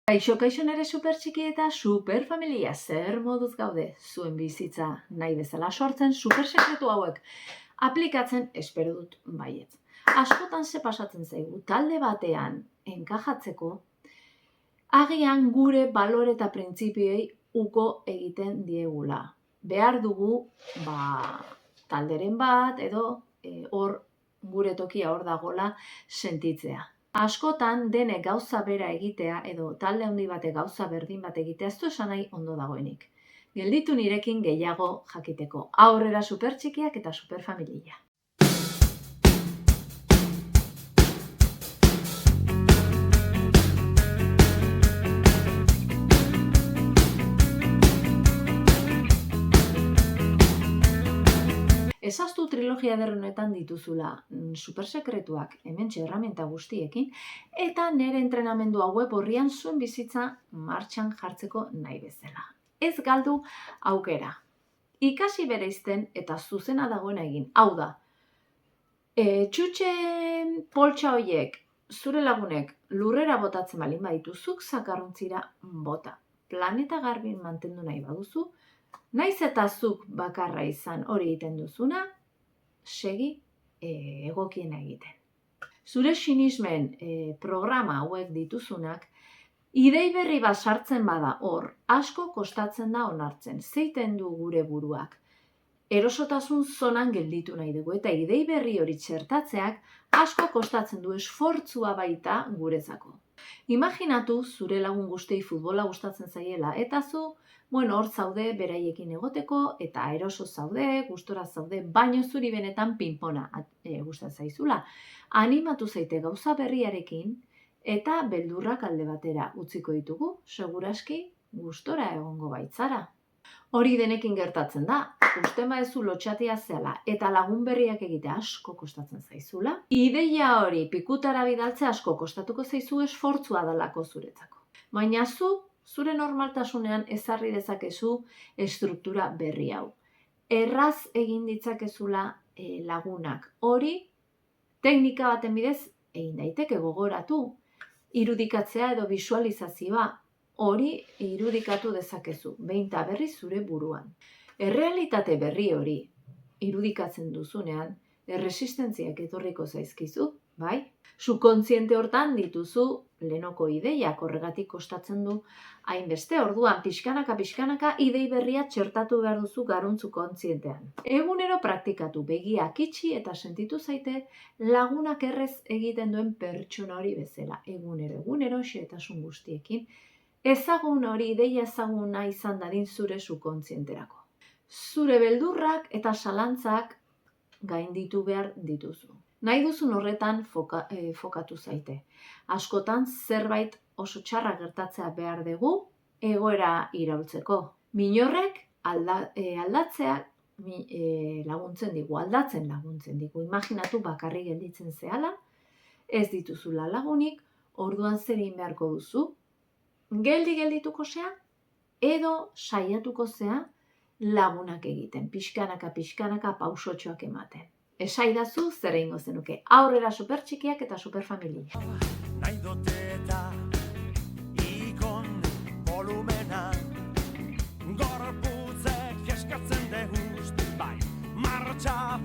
Kaixo nere supertxiki eta superfamilia, zer moduz gaude zuen bizitza nahi bezala sortzen supersekretu hauek aplikatzen espero dut baietz. Askotan ze pasatzen zaigu talde batean enkajatzeko agian gure balore eta printzipioei uko egiten diegula. Behar dugu talderen bat edo hor gure tokia hor dagola sentitzea. Askotan denek gauza bera egitea edo talde handi batek gauza berdin bat egitea ez du esan nahi ondo dagoenik. Gelditu nirekin gehiago jakiteko. Aurrera supertxikiak eta superfamilia. Ezaztu trilogia ederrenetan dituzula supersekretuak hementxe erramenta guztiekin eta nire entrenamendua web horrian zuen bizitza martxan jartzeko nahi bezala. Ez galdu aukera. Ikasi bereizten eta zuzena dagoena egin. Hau da, txutxe poltsa horiek zure lagunek lurrera botatzen balin badituzuk zakarrontzira bota. Planeta garbin mantendu nahi baduzu, naiz eta zuk bakarra izan hori egiten duzuna, segi egokiena egiten. Zure sinismen programa hauek dituzunak, idei berri bat sartzen bada hor, asko kostatzen da onartzen. Zeiten du gure buruak. Erosotasun zonan gelditu nahi dugu eta idei berri hori txertatzeak asko kostatzen du esfortzua baita guretzako. Imaginatu zure lagun guztiei futbola gustatzen zaiela eta zu hor zaude beraiekin egoteko eta eroso zaude, gustora zaude, baino zuri benetan pinpona gustatzen zaizula. Animatu zaite gauza berriarekin eta beldurrak alde batera utziko ditugu, seguraski gustora egongo baitzara. Hori denekin gertatzen da, usten badezu lotxatia zehala eta lagun berriak egite asko kostatzen zaizula. Ideia hori pikutara bidaltzea asko kostatuko zaizu esfortzua dalako zuretzako. Baina zure normaltasunean ezarri dezakezu estruktura berri hau. Erraz egin ditzakezula lagunak. Hori teknika baten bidez egin daiteke gogoratu. Irudikatzea edo bisualizazioa. Hori irudikatu dezakezu, behin eta berri zure buruan. Errealitate berri hori irudikatzen duzunean, erresistentziak etorriko zaizkizu, bai? Subkontziente hortan dituzu lehenoko ideiak horregatik kostatzen du hainbeste orduan pixkanaka idei berria txertatu behar duzu garuntzu kontzientean. Egunero praktikatu, begiak itxi eta sentitu zaite lagunak errez egiten duen pertsona hori bezala. Egunero xehetasun guztiekin. Ezagun hori, ideia ezaguna izan dadin zure subkontzienterako. Zure beldurrak eta zalantzak gainditu behar dituzu. Nahi duzun horretan fokatu zaite. Askotan zerbait oso txarra gertatzea behar dugu egoera iraultzeko. Minorrek aldatzen laguntzen digu. Imaginatu bakarrik gelditzen zehala, ez dituzula lagunik, orduan zer egin beharko duzu. Geldituko zea, edo saiatuko zea lagunak egiten, pixkanaka pausotxoak ematen. Esaidazu zer egingo zenuke, aurrera supertxikiak eta superfamilia. Nahi dote eta ikon volumena, gorputzek eskatzen degust, bai, martxa,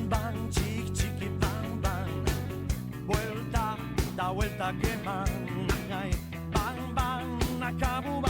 ban, txiki, ban, buelta, da vuelta que man, ban, akabu